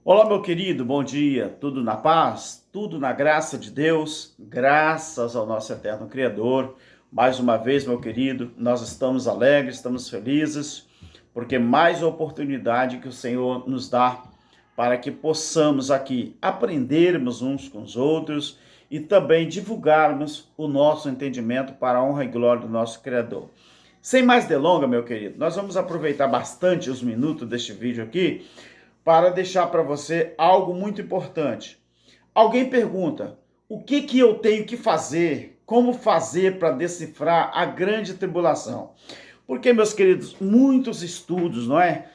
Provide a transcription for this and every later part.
Olá, meu querido, bom dia. Tudo na paz? Tudo na graça de Deus? Graças ao nosso eterno Criador. Mais uma vez, meu querido, nós estamos alegres, estamos felizes, porque mais oportunidade que o Senhor nos dá para que possamos aqui aprendermos uns com os outros e também divulgarmos o nosso entendimento para a honra e glória do nosso Criador. Sem mais delongas, meu querido, nós vamos aproveitar bastante os minutos deste vídeo aqui para deixar para você algo muito importante. Alguém pergunta: o que eu tenho que fazer? Como fazer para decifrar a grande tribulação? Porque, meus queridos, muitos estudos, não é?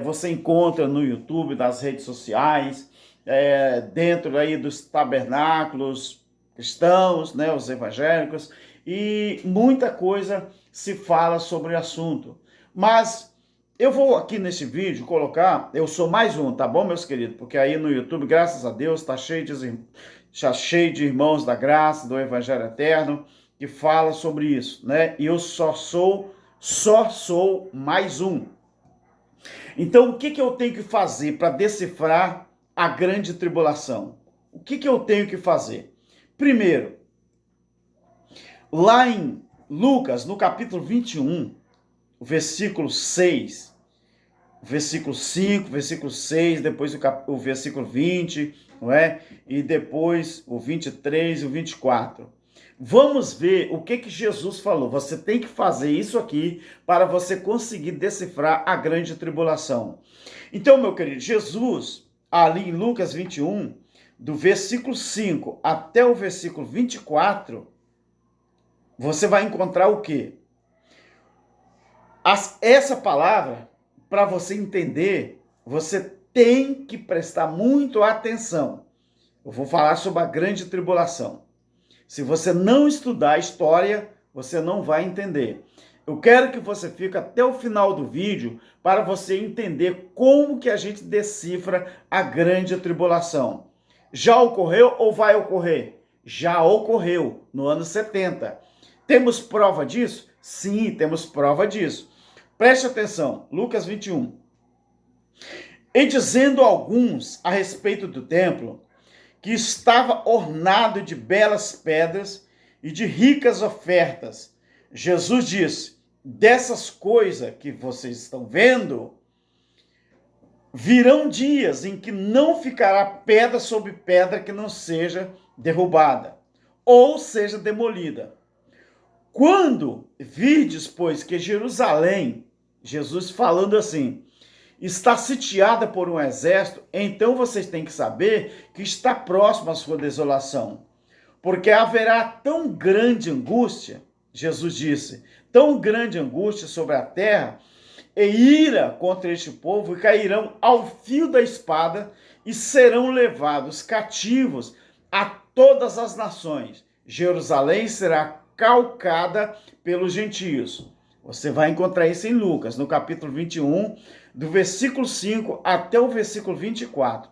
Você encontra no YouTube, nas redes sociais, dentro aí dos tabernáculos cristãos, né, os evangélicos, e muita coisa se fala sobre o assunto. Mas eu vou aqui nesse vídeo colocar, eu sou mais um, tá bom, meus queridos? Porque aí no YouTube, graças a Deus, tá cheio de irmãos da graça, do Evangelho Eterno, que fala sobre isso, né? E eu só sou mais um. Então, o que eu tenho que fazer para decifrar a grande tribulação? O que eu tenho que fazer? Primeiro, lá em Lucas, no capítulo 21, o versículo 6, versículo 5, versículo 6, depois o versículo 20, não é? E depois o 23 e o 24. Vamos ver o que Jesus falou. Você tem que fazer isso aqui para você conseguir decifrar a grande tribulação. Então, meu querido, Jesus, ali em Lucas 21, do versículo 5 até o versículo 24, você vai encontrar o quê? Essa palavra, para você entender, você tem que prestar muito atenção. Eu vou falar sobre a grande tribulação. Se você não estudar a história, você não vai entender. Eu quero que você fique até o final do vídeo para você entender como que a gente decifra a grande tribulação. Já ocorreu ou vai ocorrer? Já ocorreu no ano 70. Temos prova disso? Sim, temos prova disso. Preste atenção, Lucas 21. E dizendo alguns a respeito do templo, que estava ornado de belas pedras e de ricas ofertas, Jesus disse: dessas coisas que vocês estão vendo, virão dias em que não ficará pedra sobre pedra que não seja derrubada, ou seja demolida. Quando virdes, pois, que Jerusalém, Jesus falando assim, está sitiada por um exército, então vocês têm que saber que está próximo à sua desolação. Porque haverá tão grande angústia, Jesus disse, tão grande angústia sobre a terra, e ira contra este povo, e cairão ao fio da espada, e serão levados cativos a todas as nações. Jerusalém será calcada pelos gentios. Você vai encontrar isso em Lucas, no capítulo 21, do versículo 5 até o versículo 24.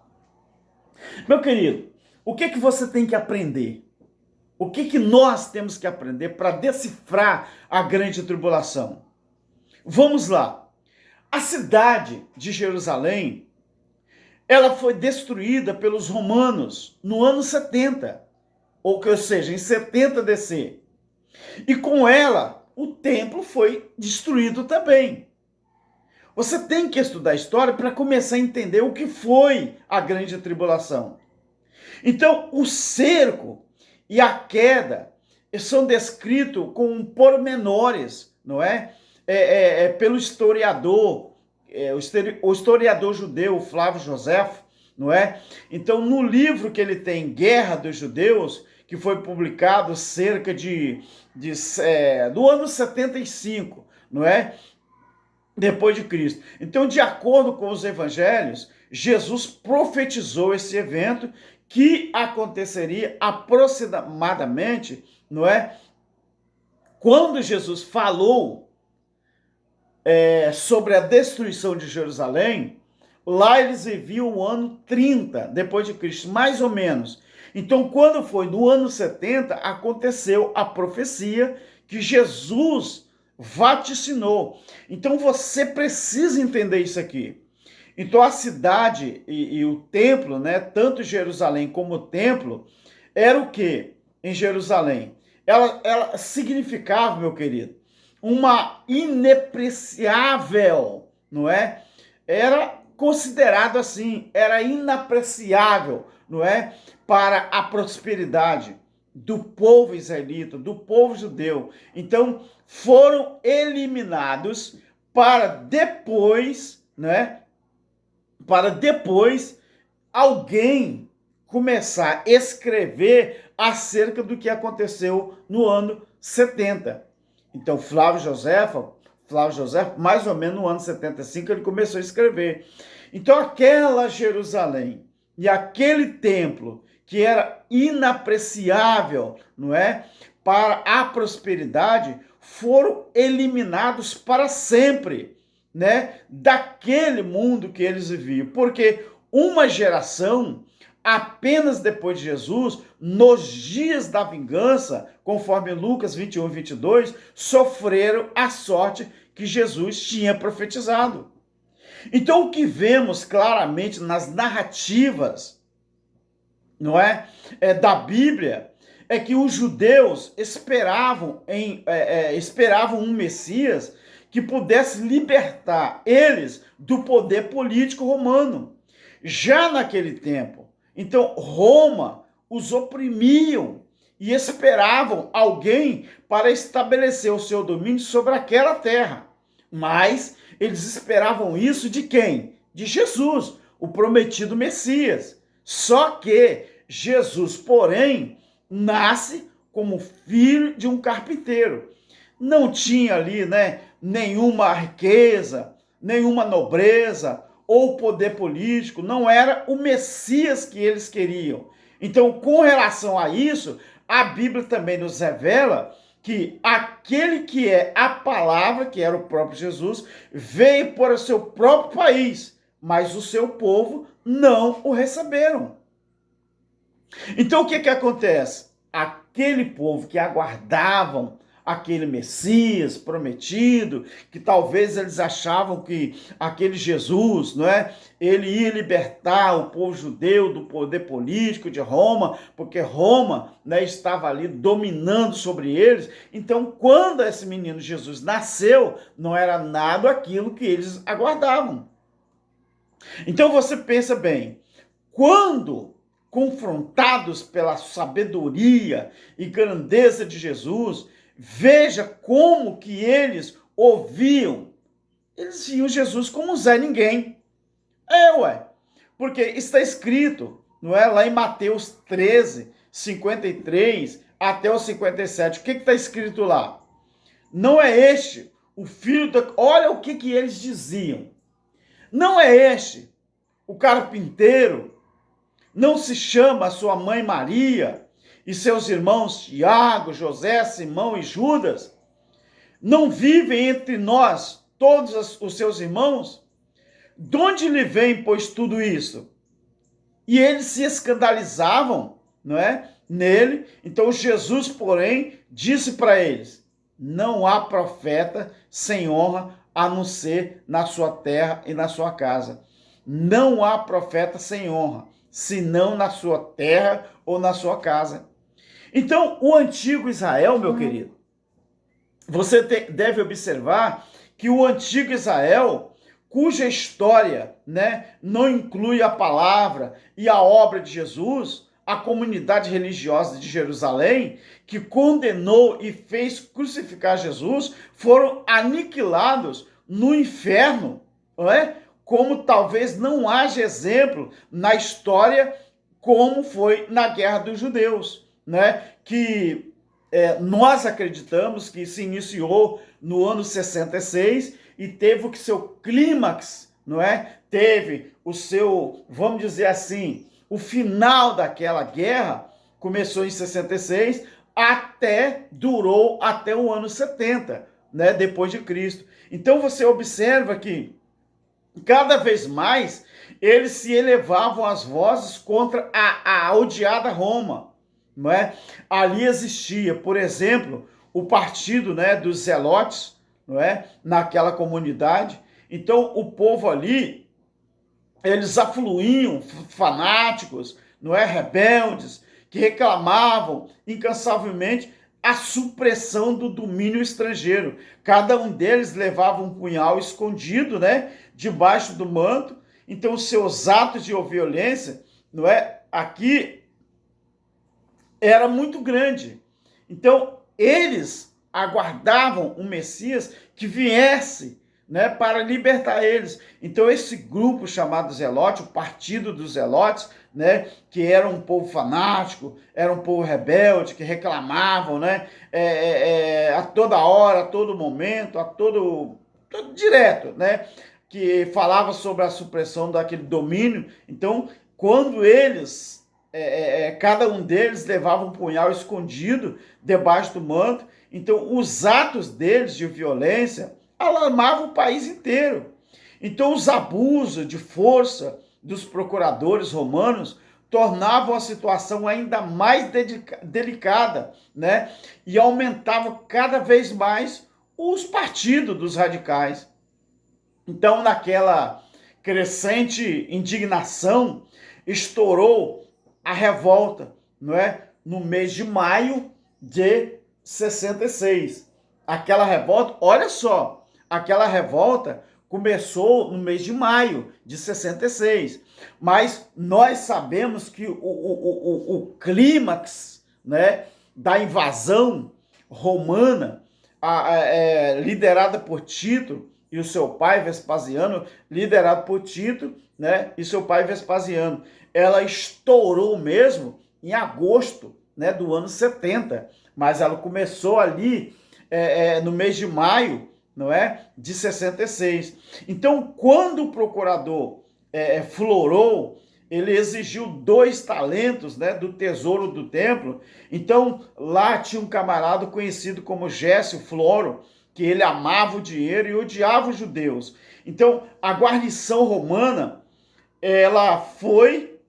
Meu querido, o que você tem que aprender? O que nós temos que aprender para decifrar a grande tribulação? Vamos lá. A cidade de Jerusalém, ela foi destruída pelos romanos no ano 70, ou seja, em 70 DC. E com ela, o templo foi destruído também. Você tem que estudar história para começar a entender o que foi a grande tribulação. Então, o cerco e a queda são descritos com pormenores, não é? Pelo historiador, o historiador judeu Flávio Joséfo, não é? Então, no livro que ele tem, Guerra dos Judeus, que foi publicado cerca do ano 75, não é? Depois de Cristo. Então, de acordo com os evangelhos, Jesus profetizou esse evento que aconteceria aproximadamente, não é? Quando Jesus falou sobre a destruição de Jerusalém, lá eles viviam o ano 30 depois de Cristo, mais ou menos. Então, quando foi no ano 70, aconteceu a profecia que Jesus vaticinou. Então, você precisa entender isso aqui. Então a cidade e o templo, né, tanto Jerusalém como o templo, era o quê em Jerusalém? Ela significava, meu querido, uma inapreciável, não é? Era considerado assim, era inapreciável, não é? Para a prosperidade do povo israelita, do povo judeu. Então, foram eliminados para depois, né? Para depois alguém começar a escrever acerca do que aconteceu no ano 70. Então, Flávio José, mais ou menos no ano 75, ele começou a escrever. Então, aquela Jerusalém e aquele templo que era inapreciável, não é, para a prosperidade, foram eliminados para sempre, né, daquele mundo que eles viviam, porque uma geração apenas depois de Jesus, nos dias da vingança, conforme Lucas 21 e 22, sofreram a sorte que Jesus tinha profetizado. Então, o que vemos claramente nas narrativas, não é, da Bíblia, é que os judeus esperavam um Messias que pudesse libertar eles do poder político romano. Já naquele tempo, então Roma os oprimiam e esperavam alguém para estabelecer o seu domínio sobre aquela terra. Mas eles esperavam isso de quem? De Jesus, o prometido Messias. Só que Jesus, porém, nasce como filho de um carpinteiro. Não tinha ali, né, nenhuma riqueza, nenhuma nobreza ou poder político, não era o Messias que eles queriam. Então, com relação a isso, a Bíblia também nos revela que aquele que é a palavra, que era o próprio Jesus, veio para o seu próprio país, mas o seu povo não o receberam. Então, o que acontece? Aquele povo que aguardavam aquele Messias prometido, que talvez eles achavam que aquele Jesus, não é? Ele ia libertar o povo judeu do poder político de Roma, porque Roma, né, estava ali dominando sobre eles. Então, quando esse menino Jesus nasceu, não era nada aquilo que eles aguardavam. Então, você pensa bem, quando confrontados pela sabedoria e grandeza de Jesus, veja como que eles ouviam. Eles viam Jesus como Zé Ninguém. Porque está escrito, não é? Lá em Mateus 13, 53 até o 57. O que está escrito lá? Não é este o filho da... Olha o que eles diziam. Não é este o carpinteiro? Não se chama sua mãe Maria e seus irmãos Tiago, José, Simão e Judas? Não vivem entre nós todos os seus irmãos? De onde lhe vem, pois, tudo isso? E eles se escandalizavam, não é? Nele. Então Jesus, porém, disse para eles: não há profeta sem honra a não ser na sua terra e na sua casa. Não há profeta sem honra, senão na sua terra ou na sua casa. Então, o antigo Israel, meu querido, você deve observar que o antigo Israel, cuja história, né, não inclui a palavra e a obra de Jesus, a comunidade religiosa de Jerusalém, que condenou e fez crucificar Jesus, foram aniquilados no inferno, não é? Como talvez não haja exemplo na história como foi na Guerra dos Judeus, né? Que nós acreditamos que se iniciou no ano 66 e teve o seu clímax, não é? Teve o seu, vamos dizer assim, o final daquela guerra começou em 66, durou até o ano 70, né? Depois de Cristo. Então você observa que cada vez mais eles se elevavam as vozes contra a odiada Roma, não é? Ali existia, por exemplo, o partido, né, dos zelotes, não é? Naquela comunidade. Então o povo ali eles afluíam, fanáticos, não é, rebeldes, que reclamavam incansavelmente a supressão do domínio estrangeiro. Cada um deles levava um punhal escondido, né, debaixo do manto. Então, os seus atos de violência, não é, aqui era muito grande. Então, eles aguardavam um Messias que viesse, né, para libertar eles. Então, esse grupo chamado Zelote, o Partido dos Zelotes, né, que era um povo fanático, era um povo rebelde, que reclamavam, né, a toda hora, a todo momento, todo direto, né, que falava sobre a supressão daquele domínio. Então, quando eles cada um deles levava um punhal escondido debaixo do manto. Então, os atos deles de violência alarmavam o país inteiro. Então, os abusos de força dos procuradores romanos tornavam a situação ainda mais delicada, né? E aumentavam cada vez mais os partidos dos radicais. Então, naquela crescente indignação, estourou a revolta, não é? No mês de maio de 66. Aquela revolta, olha só, aquela revolta começou no mês de maio de 66. Mas nós sabemos que o clímax, né, da invasão romana, liderada por Tito e o seu pai Vespasiano, liderado por Tito, né, e seu pai Vespasiano, ela estourou mesmo em agosto, né, do ano 70, mas ela começou ali no mês de maio, não é, de 66. Então, quando o procurador Florou, ele exigiu 2 talentos, né, do tesouro do templo. Então, lá tinha um camarada conhecido como Gércio Floro, que ele amava o dinheiro e odiava os judeus. Então, a guarnição romana, ela foi,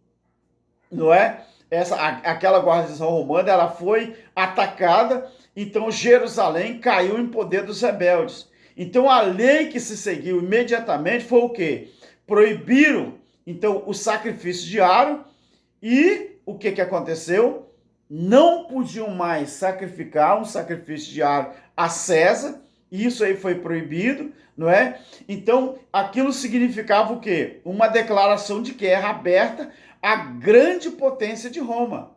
não é? Aquela guarnição romana, ela foi atacada, então Jerusalém caiu em poder dos rebeldes. Então, a lei que se seguiu imediatamente foi o quê? Proibiram, então, o sacrifício diário e o que aconteceu? Não podiam mais sacrificar um sacrifício diário a César, isso aí foi proibido, não é? Então, aquilo significava o quê? Uma declaração de guerra aberta à grande potência de Roma.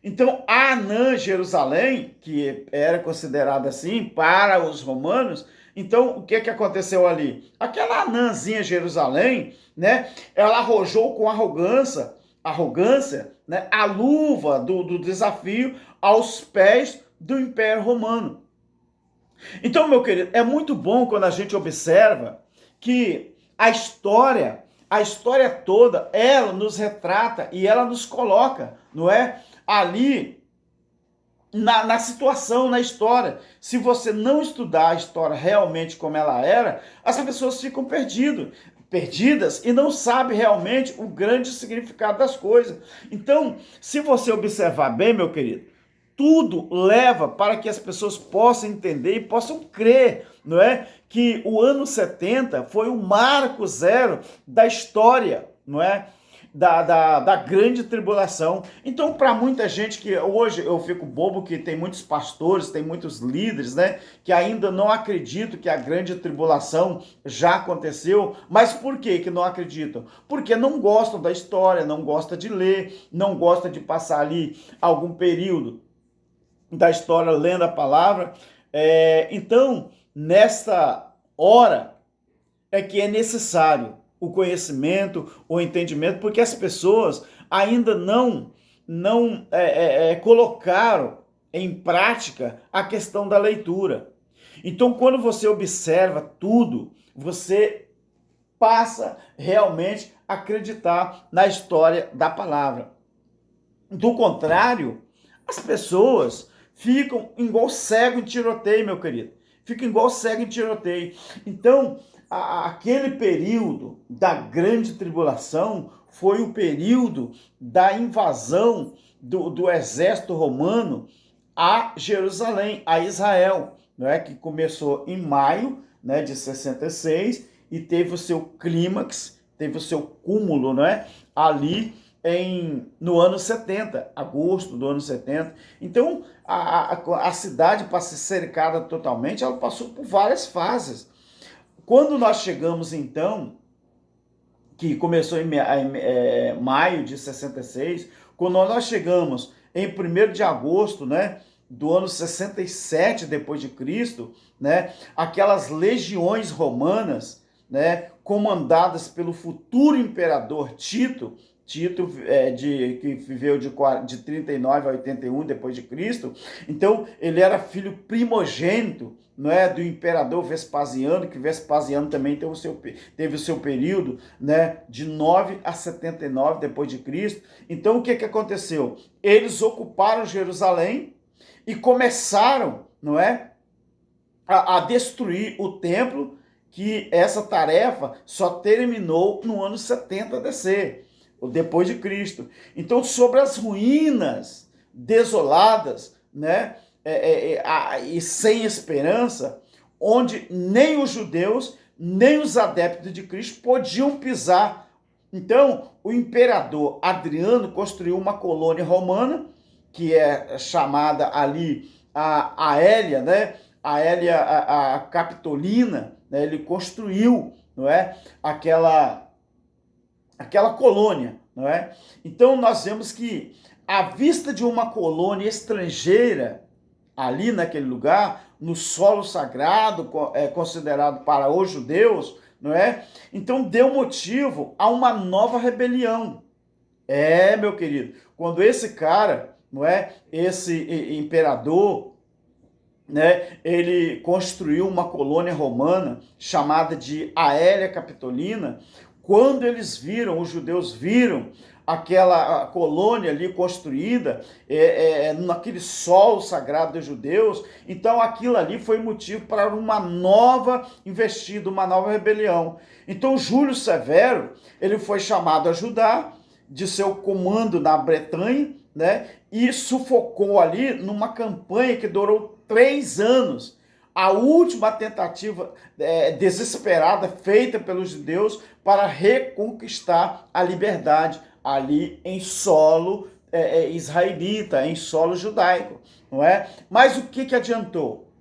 Então, a Anã Jerusalém, que era considerada assim para os romanos, então o que aconteceu ali? Aquela Anãzinha Jerusalém, né, ela arrojou com arrogância, né, a luva do desafio aos pés do Império Romano. Então, meu querido, é muito bom quando a gente observa que a história toda, ela nos retrata e ela nos coloca, não é? Ali na situação, na história. Se você não estudar a história realmente como ela era, as pessoas ficam perdidas e não sabem realmente o grande significado das coisas. Então, se você observar bem, meu querido, tudo leva para que as pessoas possam entender e possam crer, não é? Que o ano 70 foi o marco zero da história, não é? Da grande tribulação. Então, para muita gente que hoje eu fico bobo que tem muitos pastores, tem muitos líderes, né, que ainda não acreditam que a grande tribulação já aconteceu. Mas por que não acreditam? Porque não gostam da história, não gostam de ler, não gostam de passar ali algum período da história lendo a palavra. Então, nesta hora é que é necessário o conhecimento, o entendimento, porque as pessoas ainda não colocaram em prática a questão da leitura. Então, quando você observa tudo, você passa realmente a acreditar na história da palavra. Do contrário, as pessoas ficam igual cego em tiroteio, meu querido. Ficam igual cego em tiroteio. Então, aquele período da grande tribulação foi o período da invasão do exército romano a Jerusalém, a Israel, não é? Que começou em maio, né, de 66 e teve o seu clímax teve o seu cúmulo, não é? Ali no ano 70, agosto do ano 70. Então, a cidade, para ser cercada totalmente, ela passou por várias fases. Quando nós chegamos, então, que começou em maio de 66, quando nós chegamos em 1º de agosto, né, do ano 67 depois de Cristo, né, aquelas legiões romanas, né, comandadas pelo futuro imperador Tito, que viveu de 39 a 81 depois de Cristo. Então, ele era filho primogênito, não é, do imperador Vespasiano, que Vespasiano também teve o seu período, né, de 9 a 79 depois de Cristo. Então, o que aconteceu? Eles ocuparam Jerusalém e começaram, não é, a destruir o templo, que essa tarefa só terminou no ano 70 DC, depois de Cristo. Então, sobre as ruínas desoladas, né, e sem esperança, onde nem os judeus, nem os adeptos de Cristo podiam pisar. Então, o imperador Adriano construiu uma colônia romana, que é chamada ali a Aélia, né? A Aélia, a Capitolina, né? Ele construiu, não é? Aquela colônia, não é? Então nós vemos que à vista de uma colônia estrangeira ali naquele lugar, no solo sagrado, considerado para os judeus, não é? Então deu motivo a uma nova rebelião. Meu querido, quando esse cara, não é? Esse imperador, né? Ele construiu uma colônia romana chamada de Aélia Capitolina. Quando os judeus viram aquela colônia ali construída naquele solo sagrado dos judeus, então aquilo ali foi motivo para uma nova investida, uma nova rebelião. Então Júlio Severo, ele foi chamado a Judá, de seu comando na Bretanha, né, e sufocou ali numa campanha que durou 3 anos. A última tentativa desesperada feita pelos judeus para reconquistar a liberdade ali em solo israelita, em solo judaico, não é? Mas o que adiantou?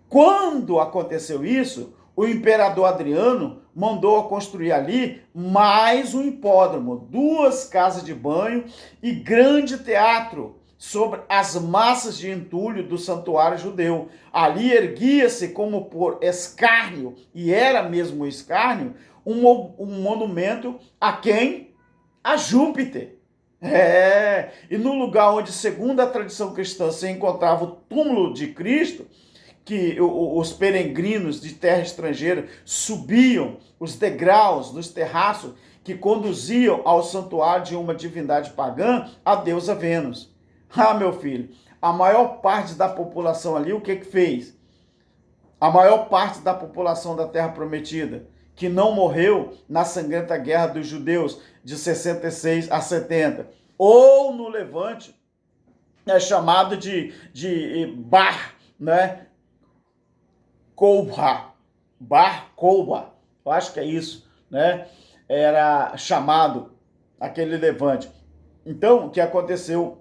Quando aconteceu isso, o imperador Adriano mandou construir ali mais um hipódromo, 2 casas de banho e grande teatro sobre as massas de entulho do santuário judeu. Ali erguia-se como por escárnio, e era mesmo escárnio, um monumento a quem? A Júpiter. E no lugar onde, segundo a tradição cristã, se encontrava o túmulo de Cristo, que os peregrinos de terra estrangeira subiam os degraus dos terraços que conduziam ao santuário de uma divindade pagã, a deusa Vênus. Meu filho, a maior parte da população ali, o que fez? A maior parte da população da Terra Prometida, que não morreu na sangrenta guerra dos judeus de 66 a 70, ou no Levante, chamado de Bar, né? Bar Kokhba, eu acho que é isso, né? Era chamado aquele levante. Então, o que aconteceu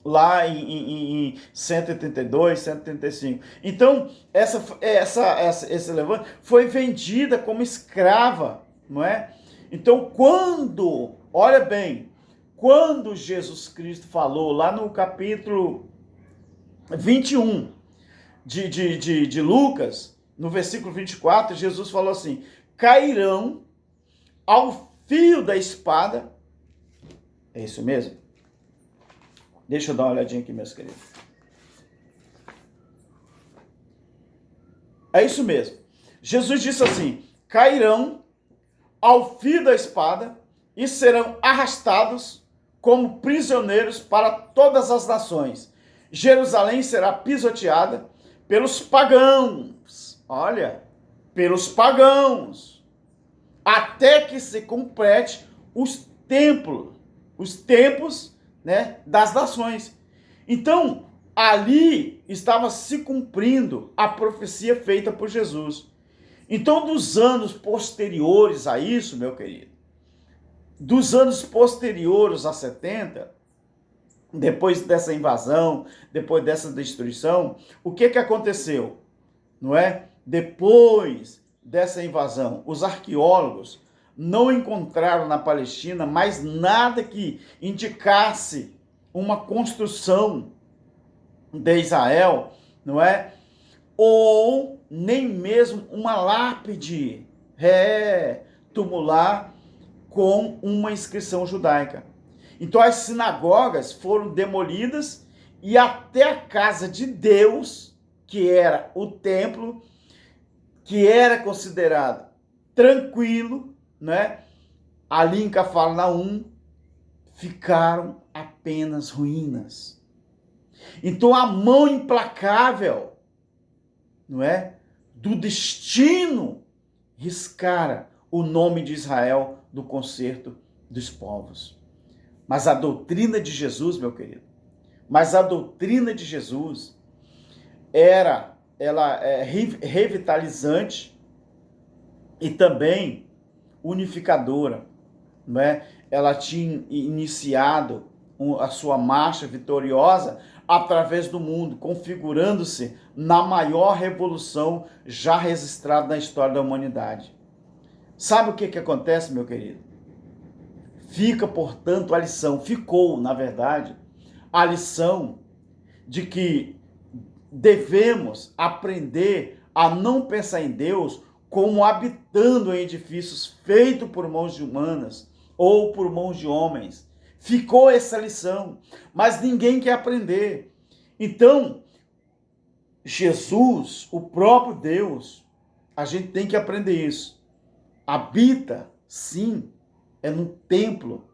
lá em 132, 135. Então, esse levante foi vendida como escrava, não é? Então, olha bem, quando Jesus Cristo falou lá no capítulo 21 de Lucas, no versículo 24, Jesus falou assim: cairão ao fio da espada. É isso mesmo? Deixa eu dar uma olhadinha aqui, meus queridos. É isso mesmo. Jesus disse assim: cairão ao fio da espada e serão arrastados como prisioneiros para todas as nações. Jerusalém será pisoteada pelos pagãos. Olha, pelos pagãos. Até que se complete os tempos, né, das nações. Então, ali estava se cumprindo a profecia feita por Jesus. Então, dos anos posteriores a isso, meu querido, dos anos posteriores a 70, depois dessa invasão, depois dessa destruição, o que aconteceu? Não é? Depois dessa invasão, os arqueólogos não encontraram na Palestina mais nada que indicasse uma construção de Israel, não é? Ou nem mesmo uma lápide tumular com uma inscrição judaica. Então as sinagogas foram demolidas e até a casa de Deus, que era o templo, que era considerado tranquilo, né? Ali em Cafarnaum ficaram apenas ruínas. Então a mão implacável, não é, do destino riscara o nome de Israel do concerto dos povos. Mas a doutrina de Jesus, meu querido, mas a doutrina de Jesus ela é revitalizante e também unificadora, não é? Ela tinha iniciado a sua marcha vitoriosa através do mundo, configurando-se na maior revolução já registrada na história da humanidade. Sabe o que acontece, meu querido? Fica, portanto, a lição, ficou, na verdade, a lição de que devemos aprender a não pensar em Deus como habitando em edifícios feitos por mãos humanas ou por mãos de homens. Ficou essa lição, mas ninguém quer aprender. Então, Jesus, o próprio Deus, a gente tem que aprender isso. Habita, sim, é no templo,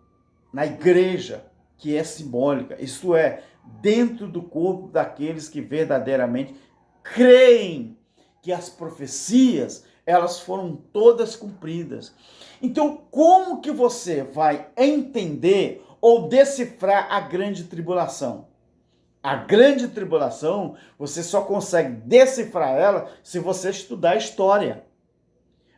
na igreja, que é simbólica. Isto é, dentro do corpo daqueles que verdadeiramente creem que as profecias, elas foram todas cumpridas. Então, como que você vai entender ou decifrar a grande tribulação? A grande tribulação, você só consegue decifrar ela se você estudar a história.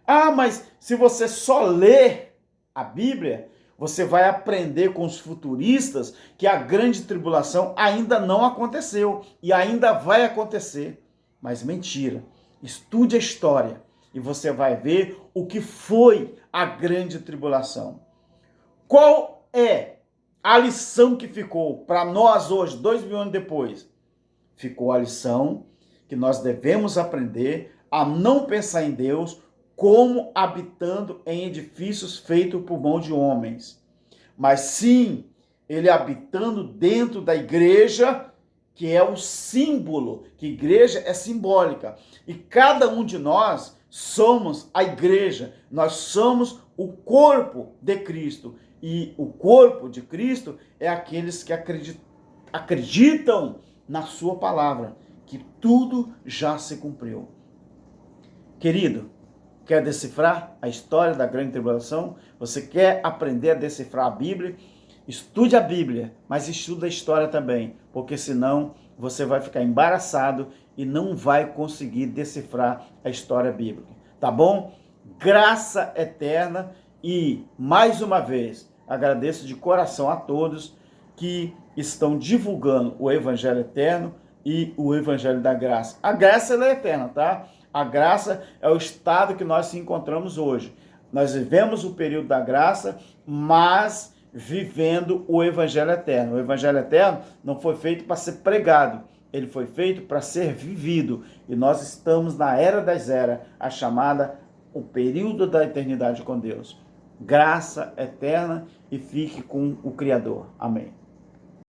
Ah, mas se você só ler a Bíblia, você vai aprender com os futuristas que a grande tribulação ainda não aconteceu e ainda vai acontecer. Mas mentira. Estude a história e você vai ver o que foi a grande tribulação. Qual é a lição que ficou para nós hoje, 2000 anos depois? Ficou a lição que nós devemos aprender a não pensar em Deus como habitando em edifícios feitos por mão de homens, mas sim, ele habitando dentro da igreja, que é o símbolo, que igreja é simbólica, e cada um de nós somos a igreja, nós somos o corpo de Cristo, e o corpo de Cristo é aqueles que acreditam na sua palavra, que tudo já se cumpriu. Querido, quer decifrar a história da grande tribulação? Você quer aprender a decifrar a Bíblia? Estude a Bíblia, mas estude a história também, porque senão você vai ficar embaraçado e não vai conseguir decifrar a história bíblica. Tá bom? Graça eterna e, mais uma vez, agradeço de coração a todos que estão divulgando o Evangelho eterno e o Evangelho da graça. A graça ela é eterna, tá? A graça é o estado que nós se encontramos hoje. Nós vivemos o período da graça, mas vivendo o Evangelho eterno. O Evangelho eterno não foi feito para ser pregado, ele foi feito para ser vivido. E nós estamos na era das eras, a chamada o período da eternidade com Deus. Graça eterna e fique com o Criador. Amém.